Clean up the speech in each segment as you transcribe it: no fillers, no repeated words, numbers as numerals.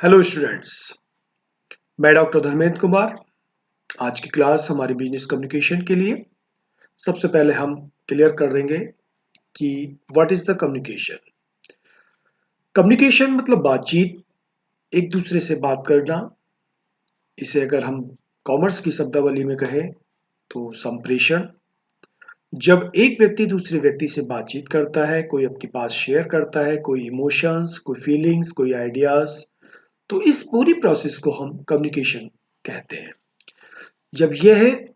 Hello students, मैं doctor Dharmendra Kumar. आज की क्लास हमारी बिजनेस कम्युनिकेशन के लिए। सबसे पहले हम क्लियर कर देंगे कि what is the communication. Communication मतलब बातचीत, एक दूसरे से बात करना। इसे अगर हम कॉमर्स की शब्दावली में कहें तो संप्रेषण। जब एक व्यक्ति दूसरे व्यक्ति से बातचीत करता है, कोई अपनी बात शेयर करता है, कोई इमोशंस, कोई फीलिंग्स, कोई आइडियाज, तो इस पूरी प्रोसेस को हम कम्युनिकेशन कहते हैं। जब यह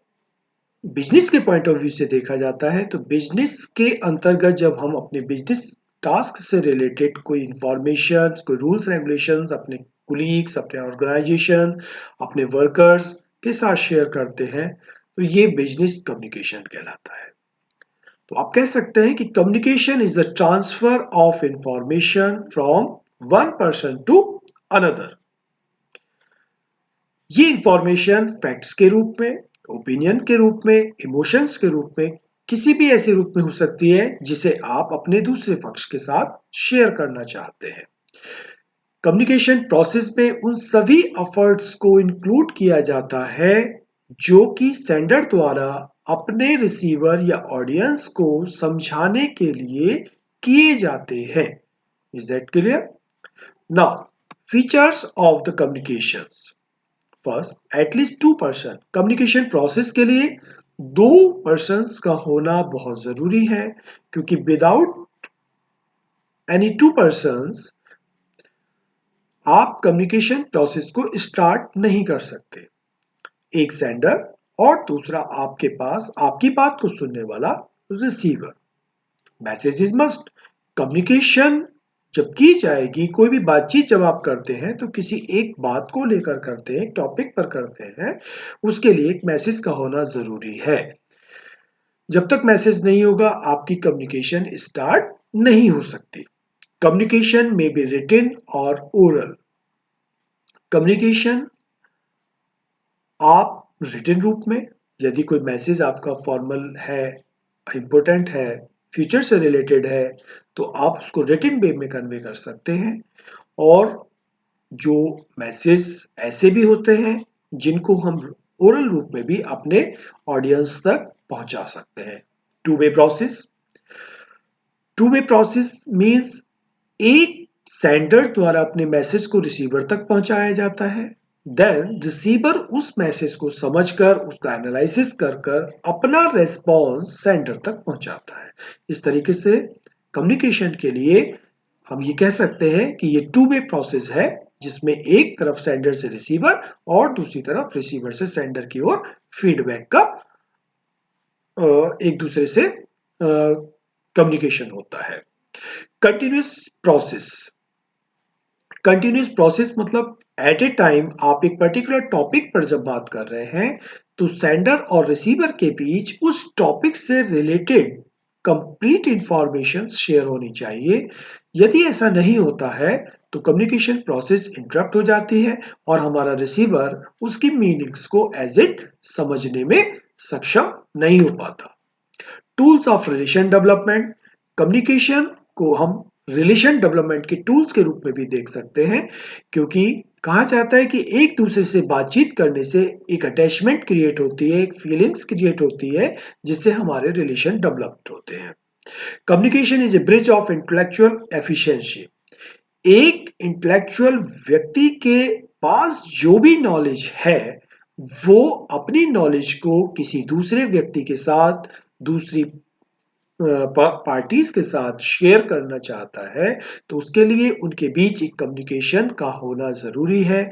बिजनेस के पॉइंट ऑफ व्यू से देखा जाता है तो बिजनेस के अंतर्गत जब हम अपने बिजनेस टास्क से रिलेटेड कोई इंफॉर्मेशन, कोई रूल्स रेगुलेशंस अपने कुलीग्स, अपने ऑर्गेनाइजेशन, अपने वर्कर्स के साथ शेयर करते हैं तो ये बिजनेस कम्युनिकेशन कहलाता है। तो आप कह सकते हैं कि communication is the transfer of information from one person to another. ये इंफॉर्मेशन फैक्ट्स के रूप में, ओपिनियन के रूप में, इमोशंस के रूप में, किसी भी ऐसे रूप में हो सकती है जिसे आप अपने दूसरे पक्ष के साथ शेयर करना चाहते हैं। कम्युनिकेशन प्रोसेस में उन सभी एफर्ट्स को इंक्लूड किया जाता है जो कि सेंडर द्वारा अपने रिसीवर या ऑडियंस को समझाने के लिए किए जाते हैं। Is that clear? Now, features of the communications. First, at least to person. Communication process के लिए दो पर्सन्स का होना बहुत जरूरी है, क्योंकि विदाउट एनी टू पर्सन्स आप कम्युनिकेशन प्रोसेस को स्टार्ट नहीं कर सकते। एक सेंडर और दूसरा आपके पास आपकी बात को सुनने वाला receiver. Message is must. Communication जब की जाएगी, कोई भी बातचीत जब आप करते हैं तो किसी एक बात को लेकर करते हैं, टॉपिक पर करते हैं, उसके लिए एक मैसेज का होना जरूरी है। जब तक मैसेज नहीं होगा आपकी कम्युनिकेशन स्टार्ट नहीं हो सकती। कम्युनिकेशन में बी रिटन और ओरल। कम्युनिकेशन आप रिटन रूप में, यदि कोई मैसेज आपका फॉर्मल है, इंपॉर्टेंट है, फ्यूचर से रिलेटेड है, तो आप उसको रिटन वे में कन्वे कर सकते हैं। और जो मैसेज ऐसे भी होते हैं जिनको हम ओरल रूप में भी अपने ऑडियंस तक पहुंचा सकते हैं। Two way process. Two way process means एक सेंडर द्वारा अपने मैसेज को रिसीवर तक पहुंचाया जाता है, देन रिसीवर उस मैसेज को समझकर उसका एनालिसिस कर कर अपना रेस्पॉन्स सेंडर तक पहुंचाता है। इस तरीके से कम्युनिकेशन के लिए हम ये कह सकते हैं कि ये टू वे प्रोसेस है, जिसमें एक तरफ सेंडर से रिसीवर और दूसरी तरफ रिसीवर से सेंडर की ओर फीडबैक का एक दूसरे से कम्युनिकेशन होता है। Continuous process. कंटिन्यूस प्रोसेस मतलब एट ए टाइम आप एक पर्टिकुलर टॉपिक पर जब बात कर रहे हैं तो सेंडर और रिसीवर के बीच उस टॉपिक से रिलेटेड कंप्लीट इंफॉर्मेशन शेयर होनी चाहिए। यदि ऐसा नहीं होता है तो कम्युनिकेशन प्रोसेस इंटरप्ट हो जाती है और हमारा रिसीवर उसकी मीनिंग्स को एज इट समझने में सक्षम नहीं हो पाता। Tools of relation development. Communication को हम रिलेशन डेवलपमेंट के टूल्स के रूप में भी देख सकते हैं, क्योंकि कहा जाता है कि एक दूसरे से बातचीत करने से एक अटैचमेंट क्रिएट होती है, एक फीलिंग्स क्रिएट होती है, जिससे हमारे रिलेशन डेवलप्ड होते हैं। Communication is a bridge of intellectual efficiency. एक इंटेलेक्चुअल व्यक्ति के पास जो भी नॉलेज है वो अपनी नॉलेज को किसी दूसरे व्यक्ति के साथ, दूसरी पार्टीज के साथ शेयर करना चाहता है, तो उसके लिए उनके बीच एक कम्युनिकेशन का होना जरूरी है।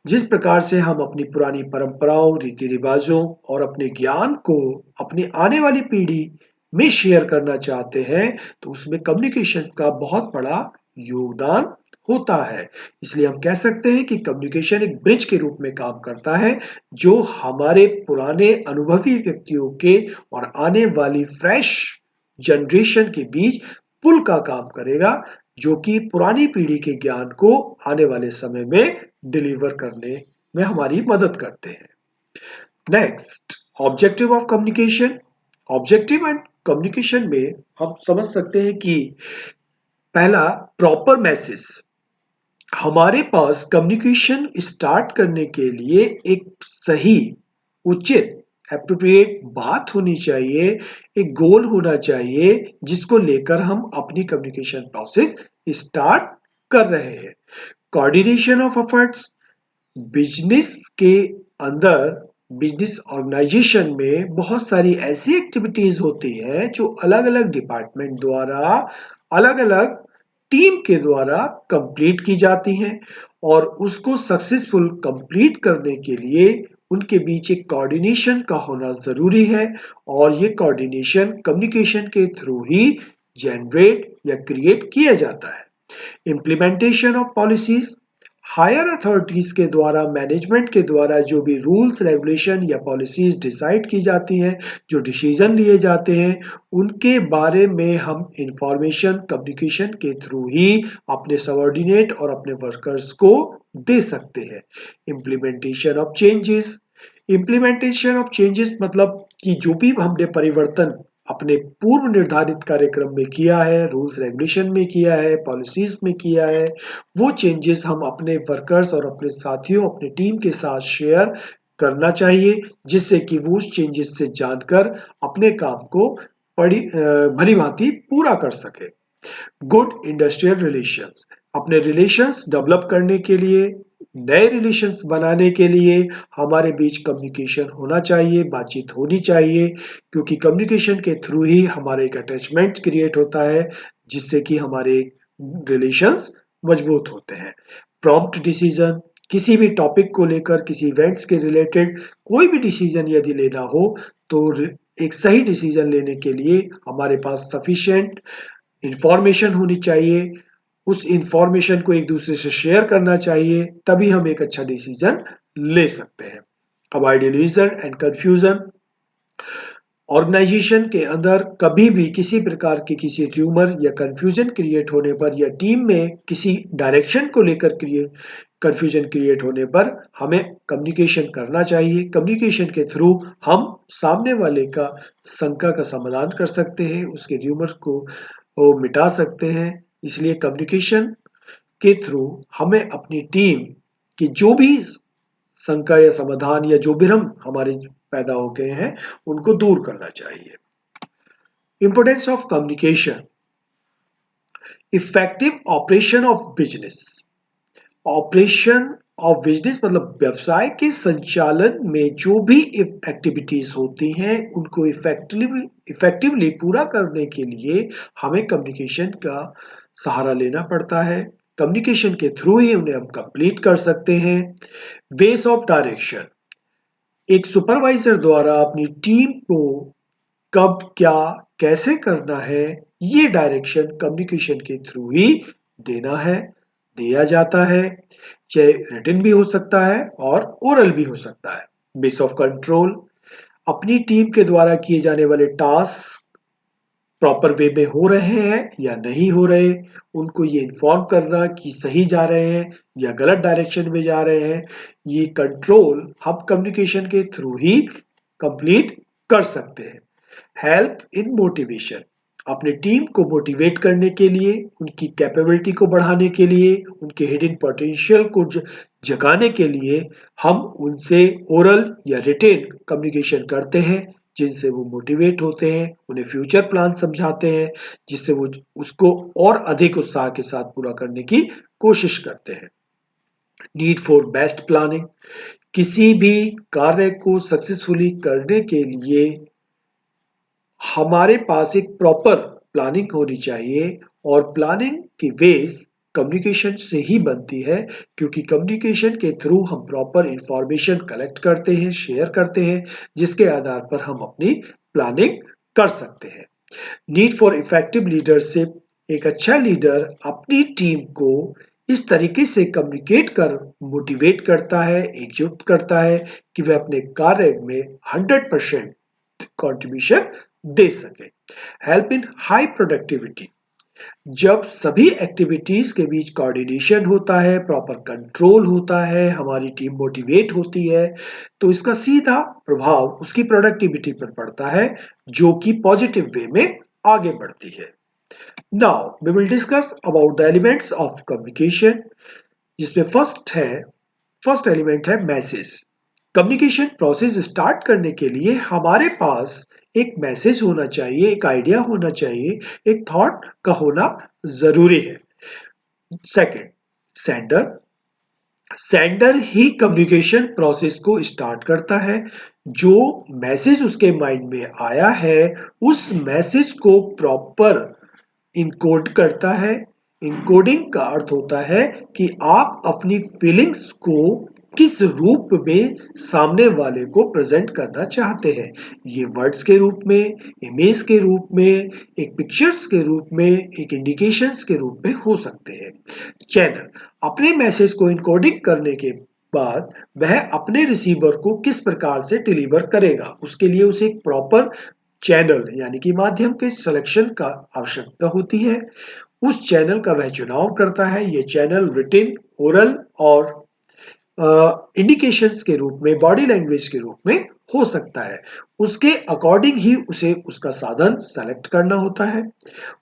जिस प्रकार से हम अपनी पुरानी परंपराओं, रीति रिवाजों और अपने ज्ञान को अपनी आने वाली पीढ़ी में शेयर करना चाहते हैं, तो उसमें कम्युनिकेशन का बहुत बड़ा योगदान होता है। इसलिए हम कह सकते हैं कि कम्युनिकेशन एक ब्रिज के रूप में काम करता है, जो हमारे पुराने अनुभवी व्यक्तियों के और आने वाली फ्रेश जनरेशन के बीच पुल का काम करेगा, जो कि पुरानी पीढ़ी के ज्ञान को आने वाले समय में डिलीवर करने में हमारी मदद करते हैं। Next, objective of communication. Objective and communication में हम समझ सकते हैं कि पहला, प्रॉपर मैसेज। हमारे पास कम्युनिकेशन स्टार्ट करने के लिए एक सही, उचित, एप्रोप्रिएट बात होनी चाहिए, एक गोल होना चाहिए जिसको लेकर हम अपनी कम्युनिकेशन प्रोसेस स्टार्ट कर रहे हैं। कोऑर्डिनेशन ऑफ एफर्ट्स, बिजनेस के अंदर, बिजनेस ऑर्गेनाइजेशन में बहुत सारी ऐसी एक्टिविटीज होती हैं जो अलग अलग डिपार्टमेंट द्वारा, अलग अलग टीम के द्वारा कंप्लीट की जाती हैं, और उसको सक्सेसफुल कंप्लीट करने के लिए उनके बीच एक कोऑर्डिनेशन का होना जरूरी है। और ये कोऑर्डिनेशन कम्युनिकेशन के थ्रू ही जनरेट या क्रिएट किया जाता है। Implementation of policies, higher authorities के द्वारा, मैनेजमेंट के द्वारा जो भी रूल्स रेगुलेशन या पॉलिसीज डिसाइड की जाती हैं, जो डिसीजन लिए जाते हैं, उनके बारे में हम इंफॉर्मेशन कम्युनिकेशन के थ्रू ही अपने सबऑर्डिनेट और अपने वर्कर्स को दे सकते हैं। Implementation of changes, implementation of changes मतलब कि जो भी हमने परिवर्तन अपने पूर्व निर्धारित कार्यक्रम में किया है, रूल्स रेगुलेशन में किया है, पॉलिसीज में किया है, वो चेंजेस हम अपने वर्कर्स और अपने साथियों, अपने टीम के साथ शेयर करना चाहिए, जिससे कि वो उस चेंजेस से जानकर अपने काम को भली भांति पूरा कर सके। गुड इंडस्ट्रियल रिलेशंस, अपने रिलेशंस डेवलप करने के लिए, नए रिलेशंस बनाने के लिए हमारे बीच कम्युनिकेशन होना चाहिए, बातचीत होनी चाहिए, क्योंकि कम्युनिकेशन के थ्रू ही हमारे एक अटैचमेंट क्रिएट होता है, जिससे कि हमारे रिलेशंस मजबूत होते हैं। प्रॉम्प्ट डिसीजन, किसी भी टॉपिक को लेकर, किसी इवेंट्स के रिलेटेड कोई भी डिसीजन यदि लेना हो, तो एक सही डिसीजन लेने के लिए हमारे पास सफिशिएंट इंफॉर्मेशन होनी चाहिए, उस इंफॉर्मेशन को एक दूसरे से शेयर करना चाहिए, तभी हम एक अच्छा डिसीजन ले सकते हैं। अब आइडियलिज्म एंड कंफ्यूजन, ऑर्गेनाइजेशन के अंदर कभी भी किसी प्रकार की किसी ट्यूमर या कंफ्यूजन क्रिएट होने पर, या टीम में किसी डायरेक्शन को लेकर कंफ्यूजन क्रिएट होने पर हमें कम्युनिकेशन करना चाहिए। कम्युनिकेशन के थ्रू हम सामने वाले का शंका का समाधान कर सकते हैं, उसके ट्यूमर को मिटा सकते हैं। इसलिए कम्युनिकेशन के थ्रू हमें अपनी टीम की जो भी शंका या समाधान या जो भी भ्रम हमारे पैदा हो गए हैं, उनको दूर करना चाहिए। Importance of communication, effective operation of business, operation of business मतलब व्यवसाय के संचालन में जो भी एक्टिविटीज होती हैं, उनको इफेक्टिवली पूरा करने के लिए हमें कम्युनिकेशन का सहारा लेना पड़ता है। कम्युनिकेशन के थ्रू ही उन्हें हम कंप्लीट कर सकते हैं। वेस ऑफ डायरेक्शन, एक सुपरवाइजर द्वारा अपनी टीम को कब, क्या, कैसे करना है, ये डायरेक्शन कम्युनिकेशन के थ्रू ही देना है, दिया जाता है। चाहे रिटन भी हो सकता है और ओरल भी हो सकता है। बेस ऑफ कंट्रोल, अपनी टीम के द्वारा किए जाने वाले टास्क प्रॉपर वे में हो रहे हैं या नहीं हो रहे, उनको ये इन्फॉर्म करना कि सही जा रहे हैं या गलत डायरेक्शन में जा रहे हैं, ये कंट्रोल हम कम्युनिकेशन के थ्रू ही कंप्लीट कर सकते हैं। हेल्प इन मोटिवेशन, अपने टीम को मोटिवेट करने के लिए, उनकी कैपेबिलिटी को बढ़ाने के लिए, उनके हिडन पोटेंशियल को जगाने के लिए हम उनसे ओरल या रिटेन कम्युनिकेशन करते हैं, जिनसे वो मोटिवेट होते हैं, उन्हें फ्यूचर प्लान समझाते हैं, जिससे वो उसको और अधिक उत्साह के साथ पूरा करने की कोशिश करते हैं। नीड फॉर बेस्ट प्लानिंग, किसी भी कार्य को सक्सेसफुली करने के लिए हमारे पास एक प्रॉपर प्लानिंग होनी चाहिए, और प्लानिंग की बेस कम्युनिकेशन से ही बनती है, क्योंकि कम्युनिकेशन के थ्रू हम प्रॉपर इंफॉर्मेशन कलेक्ट करते हैं, शेयर करते हैं, जिसके आधार पर हम अपनी प्लानिंग कर सकते हैं। नीड फॉर इफेक्टिव लीडरशिप, एक अच्छा लीडर अपनी टीम को इस तरीके से कम्युनिकेट कर मोटिवेट करता है, एकजुट करता है कि वे अपने कार्य में 100% कंट्रीब्यूशन दे सके। हेल्प इन हाई प्रोडक्टिविटी, जब सभी एक्टिविटीज के बीच कोऑर्डिनेशन होता है, प्रॉपर कंट्रोल होता है, हमारी टीम मोटिवेट होती है, तो इसका सीधा प्रभाव उसकी प्रोडक्टिविटी पर पड़ता है, जो कि पॉजिटिव वे में आगे बढ़ती है। Now we will discuss about the elements of communication. जिसमें फर्स्ट एलिमेंट है मैसेज। कम्युनिकेशन प्रोसेस स्टार्ट करने के लिए हमारे पास एक मैसेज होना चाहिए, एक आइडिया होना चाहिए, एक थॉट का होना जरूरी है। Second, sender. सेंडर ही कम्युनिकेशन प्रोसेस को स्टार्ट करता है। जो मैसेज उसके माइंड में आया है, उस मैसेज को प्रॉपर इनकोड करता है। इनकोडिंग का अर्थ होता है कि आप अपनी फीलिंग्स को किस रूप में सामने वाले को प्रेजेंट करना चाहते हैं। ये वर्ड्स के रूप में, इमेज के रूप में, एक पिक्चर्स के रूप में, एक इंडिकेशंस के रूप में हो सकते हैं। चैनल। अपने मैसेज को इनकोडिंग करने के बाद वह अपने रिसीवर को किस प्रकार से डिलीवर करेगा, उसके लिए उसे एक प्रॉपर चैनल यानी कि माध्यम के सिलेक्शन का आवश्यकता होती है। उस चैनल का वह चुनाव करता है। ये चैनल रिटिन, ओरल और इंडिकेशंस के रूप में, बॉडी लैंग्वेज के रूप में हो सकता है। उसके अकॉर्डिंग ही उसे उसका साधन सेलेक्ट करना होता है।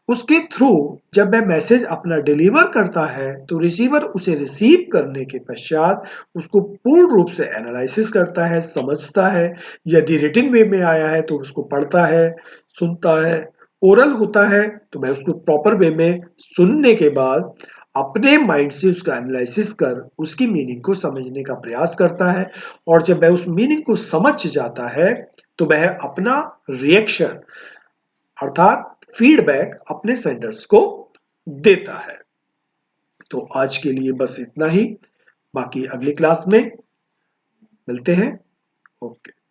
उसके थ्रू जब वह मैसेज अपना डिलीवर करता है तो रिसीवर उसे रिसीव करने के पश्चात उसको पूर्ण रूप से एनालिसिस करता है, समझता है। यदि रिटिन वे में आया है तो उसको पढ़ता है, सुनता है। ओरल होता है तो वह उसको प्रॉपर वे में सुनने के बाद अपने माइंड से उसका एनालिसिस कर उसकी मीनिंग को समझने का प्रयास करता है। और जब वह उस मीनिंग को समझ जाता है तो वह अपना रिएक्शन अर्थात फीडबैक अपने सेंडर्स को देता है। तो आज के लिए बस इतना ही। बाकी अगली क्लास में मिलते हैं। ओके।